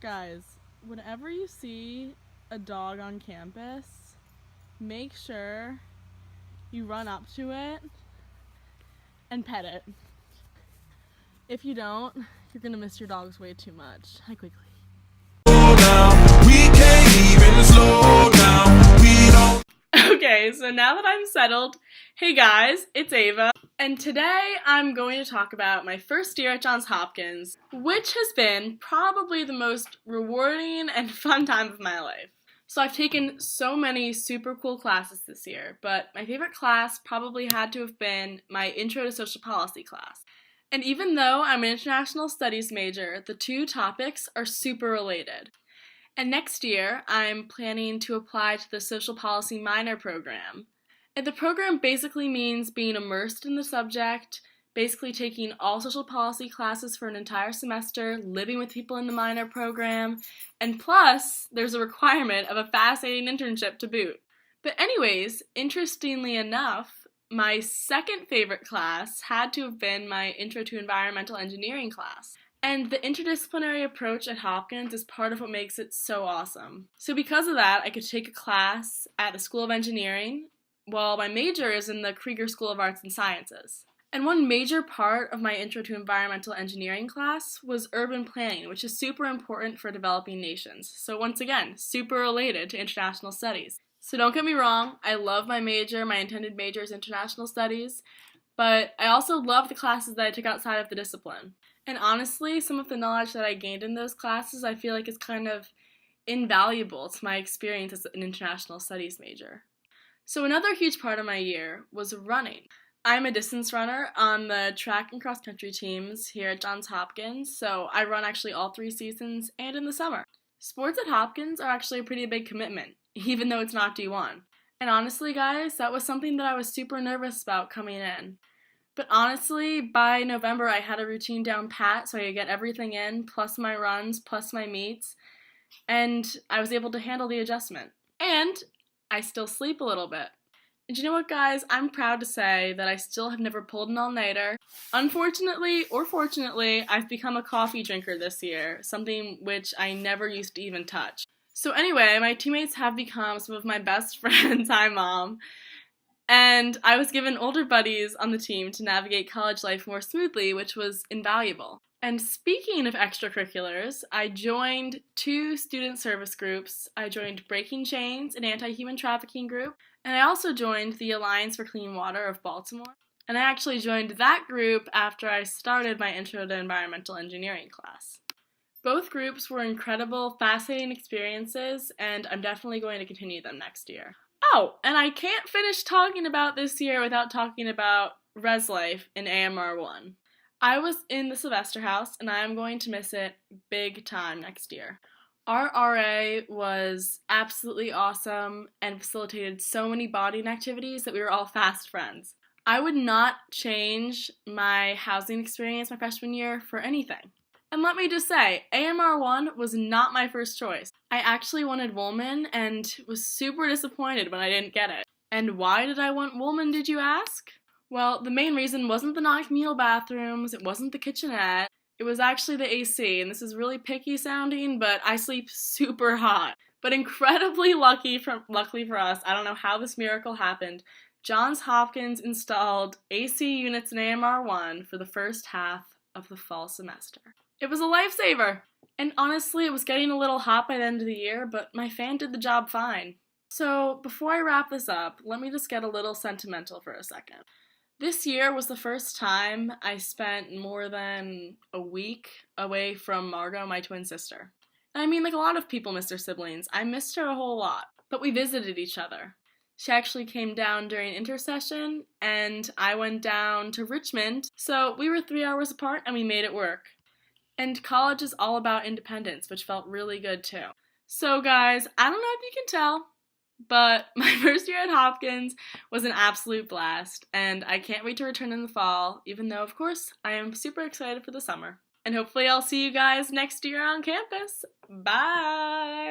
Guys, whenever you see a dog on campus, make sure you run up to it and pet it. If you don't, you're gonna miss your dogs way too much. Hi, quickly. Okay, so now that I'm settled, hey guys, it's Ava, and today I'm going to talk about my first year at Johns Hopkins, which has been probably the most rewarding and fun time of my life. So I've taken so many super cool classes this year, but my favorite class probably had to have been my Intro to Social Policy class. And even though I'm an international studies major, the two topics are super related. And next year, I'm planning to apply to the Social Policy Minor program. And the program basically means being immersed in the subject, basically taking all social policy classes for an entire semester, living with people in the minor program, and plus, there's a requirement of a fascinating internship to boot. But anyways, interestingly enough, my second favorite class had to have been my Intro to Environmental Engineering class. And the interdisciplinary approach at Hopkins is part of what makes it so awesome. So because of that, I could take a class at the School of Engineering, while my major is in the Krieger School of Arts and Sciences. And one major part of my Intro to Environmental Engineering class was urban planning, which is super important for developing nations. So once again, super related to international studies. So don't get me wrong, I love my major. My intended major is international studies, but I also love the classes that I took outside of the discipline. And honestly, some of the knowledge that I gained in those classes I feel like is kind of invaluable to my experience as an international studies major. So another huge part of my year was running. I'm a distance runner on the track and cross country teams here at Johns Hopkins, so I run actually all 3 seasons and in the summer. Sports at Hopkins are actually a pretty big commitment, even though it's not D1. And honestly, guys, that was something that I was super nervous about coming in. But honestly, by November, I had a routine down pat so I could get everything in, plus my runs, plus my meets, and I was able to handle the adjustment. And I still sleep a little bit. And you know what, guys? I'm proud to say that I still have never pulled an all-nighter. Unfortunately, or fortunately, I've become a coffee drinker this year, something which I never used to even touch. So anyway, my teammates have become some of my best friends. Hi, Mom. And I was given older buddies on the team to navigate college life more smoothly, which was invaluable. And speaking of extracurriculars, I joined 2 student service groups. I joined Breaking Chains, an anti-human trafficking group, and I also joined the Alliance for Clean Water of Baltimore. And I actually joined that group after I started my Intro to Environmental Engineering class. Both groups were incredible, fascinating experiences, and I'm definitely going to continue them next year. Oh, and I can't finish talking about this year without talking about Res Life in AMR 1. I was in the Sylvester House, and I am going to miss it big time next year. Our RA was absolutely awesome and facilitated so many bonding activities that we were all fast friends. I would not change my housing experience my freshman year for anything. And let me just say, AMR 1 was not my first choice. I actually wanted Woolman and was super disappointed when I didn't get it. And why did I want Woolman, did you ask? Well, the main reason wasn't the non-communal bathrooms, it wasn't the kitchenette, it was actually the AC, and this is really picky sounding, but I sleep super hot. But incredibly luckily for us, I don't know how this miracle happened, Johns Hopkins installed AC units in AMR 1 for the first half of the fall semester. It was a lifesaver! And honestly, it was getting a little hot by the end of the year, but my fan did the job fine. So, before I wrap this up, let me just get a little sentimental for a second. This year was the first time I spent more than a week away from Margot, my twin sister. And I mean, like a lot of people miss their siblings, I missed her a whole lot, but we visited each other. She actually came down during intersession, and I went down to Richmond, so we were 3 hours apart and we made it work. And college is all about independence, which felt really good too. So guys, I don't know if you can tell, but my first year at Hopkins was an absolute blast, and I can't wait to return in the fall, even though, of course, I am super excited for the summer. And hopefully I'll see you guys next year on campus. Bye!